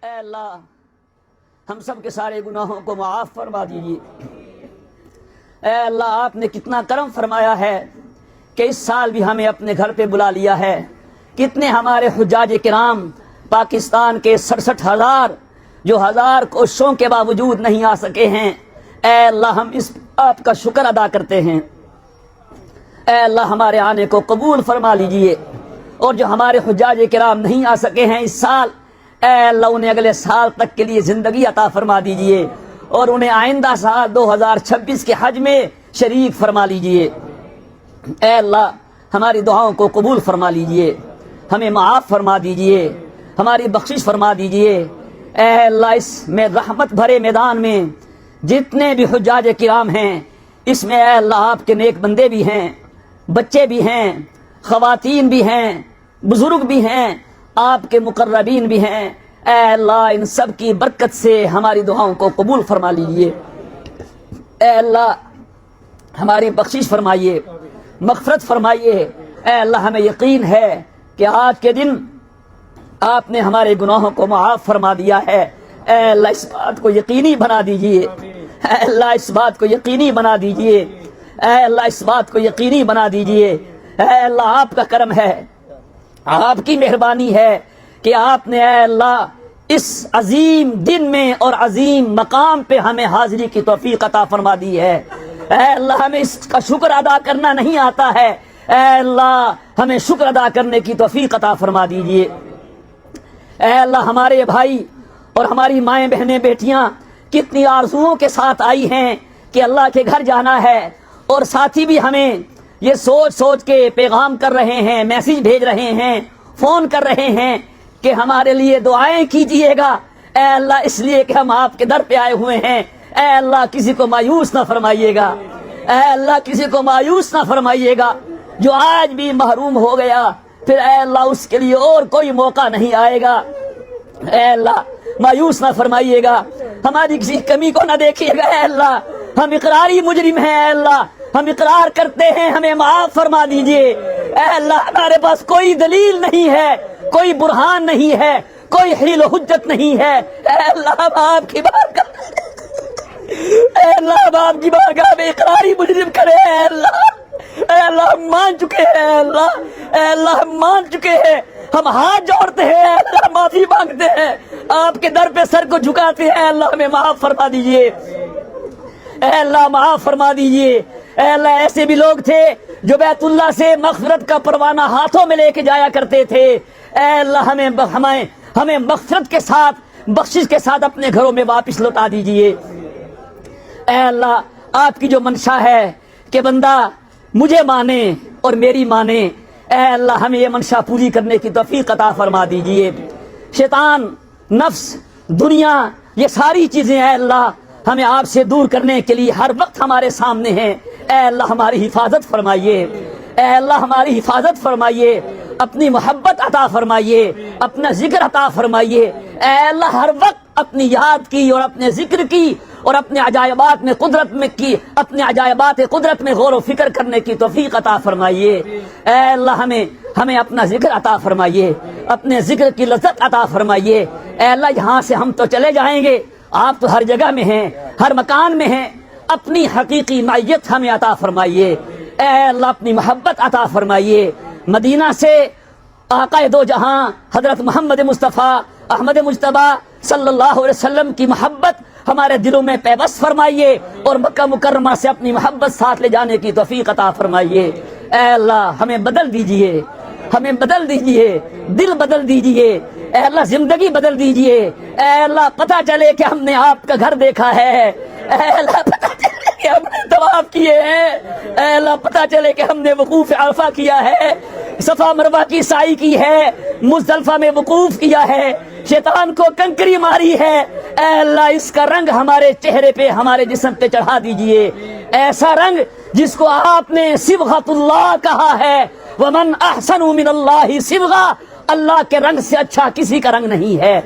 اے اللہ ہم سب کے سارے گناہوں کو معاف فرما دیجیے۔ اے اللہ آپ نے کتنا کرم فرمایا ہے کہ اس سال بھی ہمیں اپنے گھر پہ بلا لیا ہے۔ کتنے ہمارے حجاج کرام پاکستان کے 67,000 جو 1000 کوششوں کے باوجود نہیں آ سکے ہیں، اے اللہ ہم اس آپ کا شکر ادا کرتے ہیں۔ اے اللہ ہمارے آنے کو قبول فرما لیجئے، اور جو ہمارے حجاج کرام نہیں آ سکے ہیں اس سال، اے اللہ انہیں اگلے سال تک کے لیے زندگی عطا فرما دیجئے، اور انہیں آئندہ سال 2026 کے حج میں شریک فرما لیجئے۔ اے اللہ ہماری دعاؤں کو قبول فرما لیجئے، ہمیں معاف فرما دیجئے، ہماری بخشش فرما دیجئے۔ اے اللہ اس میں رحمت بھرے میدان میں جتنے بھی حجاج کرام ہیں، اس میں اے اللہ آپ کے نیک بندے بھی ہیں، بچے بھی ہیں، خواتین بھی ہیں، بزرگ بھی ہیں، آپ کے مقربین بھی ہیں۔ اے اللہ ان سب کی برکت سے ہماری دعاؤں کو قبول فرما لیجئے۔ اے اللہ ہماری بخشش فرمائیے، مغفرت فرمائیے۔ اے اللہ ہمیں یقین ہے کہ آج کے دن آپ نے ہمارے گناہوں کو معاف فرما دیا ہے۔ اے اللہ اس بات کو یقینی بنا دیجئے، اے اللہ اس بات کو یقینی بنا دیجئے، اے اللہ اس بات کو یقینی بنا دیجئے۔ اے اللہ آپ کا کرم ہے، آپ کی مہربانی ہے کہ آپ نے اے اللہ اس عظیم دن میں اور عظیم مقام پہ ہمیں حاضری کی توفیق عطا فرما دی ہے۔ اے اللہ ہمیں اس کا شکر ادا کرنا نہیں آتا ہے، اے اللہ ہمیں شکر ادا کرنے کی توفیق عطا فرما دیجئے۔ اے اللہ ہمارے بھائی اور ہماری مائیں بہنیں بیٹیاں کتنی آرزوؤں کے ساتھ آئی ہیں کہ اللہ کے گھر جانا ہے، اور ساتھی بھی ہمیں یہ سوچ سوچ کے پیغام کر رہے ہیں، میسج بھیج رہے ہیں، فون کر رہے ہیں کہ ہمارے لیے دعائیں کیجئے گا۔ اے اللہ اس لیے کہ ہم آپ کے در پہ آئے ہوئے ہیں، اے اللہ کسی کو مایوس نہ فرمائیے گا، اے اللہ کسی کو مایوس نہ فرمائیے گا۔ جو آج بھی محروم ہو گیا پھر اے اللہ اس کے لیے اور کوئی موقع نہیں آئے گا۔ اے اللہ مایوس نہ فرمائیے گا، ہماری کسی کمی کو نہ دیکھیے گا۔ اے اللہ ہم اقراری مجرم ہیں، اے اللہ ہم اقرار کرتے ہیں، ہمیں معاف فرما دیجئے۔ اے اللہ ہمارے پاس کوئی دلیل نہیں ہے، کوئی برہان نہیں ہے، کوئی حیل و حجت نہیں ہے۔ اے اللہ ہم آپ کی بارگاہ اے اللہ ہم آپ کی بارگاہ میں اقراری مجرم کرے۔ اے اللہ اے اللہ ہم مان چکے ہیں، اے اللہ ہم مان چکے ہیں، ہم ہاتھ جوڑتے ہیں، اے اللہ معافی مانگتے ہیں، آپ کے در پہ سر کو جھکاتے ہیں۔ اے اللہ ہمیں معاف فرما دیجئے، اے اللہ معاف فرما دیجئے۔ اے اللہ ایسے بھی لوگ تھے جو بیت اللہ سے مغفرت کا پروانہ ہاتھوں میں لے کے جایا کرتے تھے۔ اے اللہ ہمیں مغفرت کے ساتھ، بخشش کے ساتھ اپنے گھروں میں واپس لوٹا دیجئے۔ اے اللہ آپ کی جو منشا ہے کہ بندہ مجھے مانے اور میری مانے، اے اللہ ہمیں یہ منشا پوری کرنے کی توفیق عطا فرما دیجئے۔ شیطان، نفس، دنیا، یہ ساری چیزیں اے اللہ ہمیں آپ سے دور کرنے کے لیے ہر وقت ہمارے سامنے ہیں۔ اے اللہ ہماری حفاظت فرمائیے، اے اللہ ہماری حفاظت فرمائیے، اپنی محبت عطا فرمائیے، اپنا ذکر عطا فرمائیے۔ اے اللہ ہر وقت اپنی یاد کی اور اپنے ذکر کی اور اپنے عجائبات میں قدرت میں کی، اپنے عجائبات قدرت میں غور و فکر کرنے کی توفیق عطا فرمائیے۔ اے اللہ ہمیں اپنا ذکر عطا فرمائیے، اپنے ذکر کی لذت عطا فرمائیے۔ اے اللہ یہاں سے ہم تو چلے جائیں گے، آپ تو ہر جگہ میں ہیں، ہر مکان میں ہیں، اپنی حقیقی معیت ہمیں عطا فرمائیے۔ اے اللہ اپنی محبت عطا فرمائیے۔ مدینہ سے آقا دو جہاں حضرت محمد مصطفیٰ احمد مجتبیٰ صلی اللہ علیہ وسلم کی محبت ہمارے دلوں میں پیوست فرمائیے، اور مکہ مکرمہ سے اپنی محبت ساتھ لے جانے کی توفیق عطا فرمائیے۔ اے اللہ ہمیں بدل دیجئے، ہمیں بدل دیجئے، دل بدل دیجئے، اے اللہ زندگی بدل دیجئے۔ اے اللہ پتہ چلے کہ ہم نے آپ کا گھر دیکھا ہے، اے اللہ پتہ چلے کہ ہم نے طواف کیے ہیں، اے اللہ پتہ چلے کہ ہم نے وقوف عرفہ کیا ہے، صفا مروہ کی سعی کی ہے، مزدلفہ میں وقوف کیا ہے، شیطان کو کنکری ماری ہے۔ اے اللہ اس کا رنگ ہمارے چہرے پہ، ہمارے جسم پہ چڑھا دیجئے، ایسا رنگ جس کو آپ نے صبغۃ اللہ کہا ہے، ومن احسن من اللہ صبغہ، اللہ کے رنگ سے اچھا کسی کا رنگ نہیں ہے۔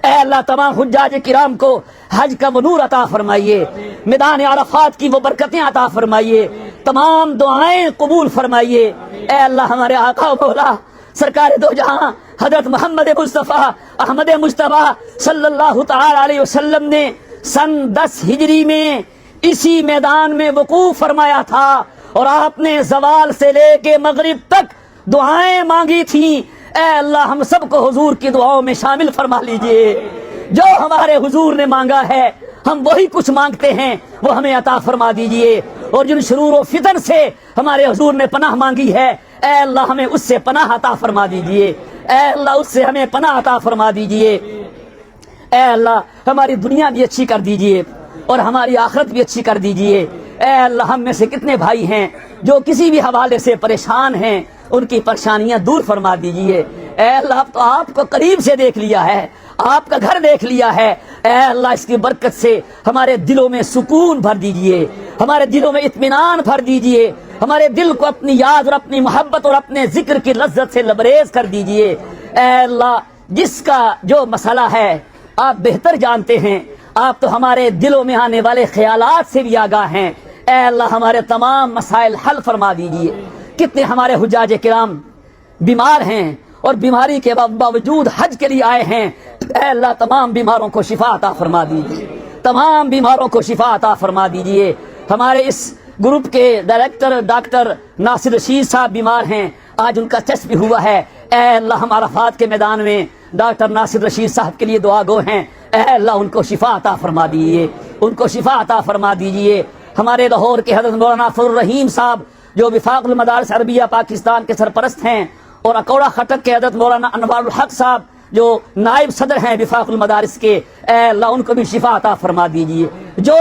اے اللہ تمام حجاج کرام کو حج کا وہ نور عطا فرمائیے، میدان عرفات کی وہ برکتیں عطا فرمائیے، تمام دعائیں قبول فرمائیے۔ اے اللہ ہمارے آقا و مولا سرکار دو جہاں حضرت محمد مصطفیٰ احمد مصطفیٰ صلی اللہ تعالی علیہ وسلم نے سن 10 ہجری میں اسی میدان میں وقوف فرمایا تھا، اور آپ نے زوال سے لے کے مغرب تک دعائیں مانگی تھیں۔ اے اللہ ہم سب کو حضور کی دعاؤں میں شامل فرما لیجئے۔ جو ہمارے حضور نے مانگا ہے ہم وہی کچھ مانگتے ہیں، وہ ہمیں عطا فرما دیجئے، اور جن شرور و فتن سے ہمارے حضور نے پناہ مانگی ہے اے اللہ ہمیں اس سے پناہ عطا فرما دیجئے، اے اللہ اس سے ہمیں پناہ عطا فرما دیجئے۔ اے اللہ ہماری دنیا بھی اچھی کر دیجئے اور ہماری آخرت بھی اچھی کر دیجئے۔ اے اللہ ہم میں سے کتنے بھائی ہیں جو کسی بھی حوالے سے پریشان ہیں، ان کی پریشانیاں دور فرما دیجئے۔ اے اللہ اب تو آپ کو قریب سے دیکھ لیا ہے، آپ کا گھر دیکھ لیا ہے، اے اللہ اس کی برکت سے ہمارے دلوں میں سکون بھر دیجئے، ہمارے دلوں میں اطمینان بھر دیجئے، ہمارے دل کو اپنی یاد اور اپنی محبت اور اپنے ذکر کی لذت سے لبریز کر دیجئے۔ اے اللہ جس کا جو مسئلہ ہے آپ بہتر جانتے ہیں، آپ تو ہمارے دلوں میں آنے والے خیالات سے بھی آگاہ ہیں۔ اے اللہ ہمارے تمام مسائل حل فرما دیجئے۔ کتنے ہمارے حجاج کرام بیمار ہیں اور بیماری کے باوجود حج کے لیے آئے ہیں، اے اللہ تمام بیماروں کو شفا عطا فرما دیجئے، تمام بیماروں کو شفا عطا فرما دیجئے۔ ہمارے اس گروپ کے ڈائریکٹر ڈاکٹر ناصر رشید صاحب بیمار ہیں، آج ان کا ٹیسٹ بھی ہوا ہے۔ اے اللہ ہم عرفات کے میدان میں ڈاکٹر ناصر رشید صاحب کے لیے دعا گو ہیں، اے اللہ ان کو شفا عطا فرما دیجئے، ان کو شفا عطا فرما دیجئے۔ ہمارے لاہور کے حضرت مولانا فضل الرحیم صاحب جو وفاق المدارس عربیہ پاکستان کے سرپرست ہیں، اور اکوڑا خٹک کے حضرت مولانا انوار الحق صاحب جو نائب صدر ہیں وفاق المدارس کے، اے اللہ ان کو بھی شفا عطا فرما دیجئے۔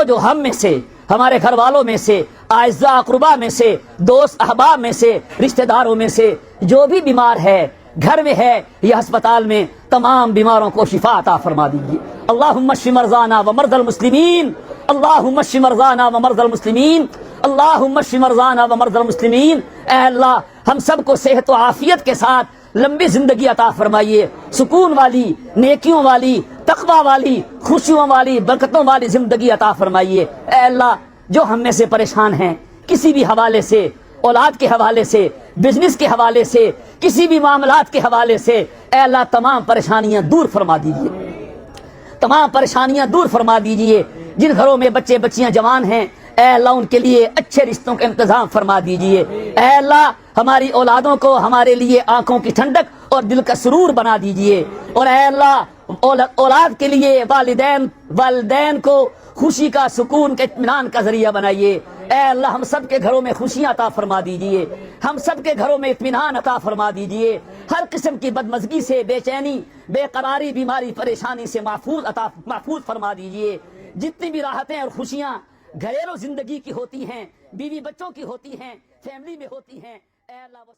جو ہم میں سے، ہمارے گھر والوں میں سے، اعزاء اقربا میں سے، دوست احباب میں سے، رشتہ داروں میں سے جو بھی بیمار ہے، گھر میں ہے یا ہسپتال میں، تمام بیماروں کو شفا عطا فرما دیجئے۔ اللہم اشف مرضانا ومرضى المسلمین، اللہم اشف مرضانا ومرضى المسلمین، اللہم اشف مرضانا ومرضى المسلمین۔ اے اللہ ہم سب کو صحت و عافیت کے ساتھ لمبی زندگی عطا فرمائیے، سکون والی، نیکیوں والی، تقوی والی، خوشیوں والی، برکتوں والی زندگی عطا فرمائیے۔ اے اللہ جو ہم میں سے پریشان ہیں کسی بھی حوالے سے، اولاد کے حوالے سے، بزنس کے حوالے سے، کسی بھی معاملات کے حوالے سے، اے اللہ تمام پریشانیاں دور فرما دیجئے، تمام پریشانیاں دور فرما دیجئے۔ جن گھروں میں بچے بچیاں جوان ہیں اے اللہ ان کے لیے اچھے رشتوں کا انتظام فرما دیجئے۔ اے اللہ ہماری اولادوں کو ہمارے لیے آنکھوں کی ٹھنڈک اور دل کا سرور بنا دیجئے، اور اے اللہ اولاد کے لیے والدین کو خوشی کا، سکون کا، اطمینان کا ذریعہ بنائیے۔ اے اللہ ہم سب کے گھروں میں خوشیاں عطا فرما دیجئے، ہم سب کے گھروں میں اطمینان عطا فرما دیجئے، ہر قسم کی بدمزگی سے، بے چینی، بے قراری، بیماری، پریشانی سے محفوظ فرما دیجئے۔ جتنی بھی راحتیں اور خوشیاں گھریلو زندگی کی ہوتی ہیں، بیوی بچوں کی ہوتی ہیں، فیملی میں ہوتی ہیں، اے اللہ وہ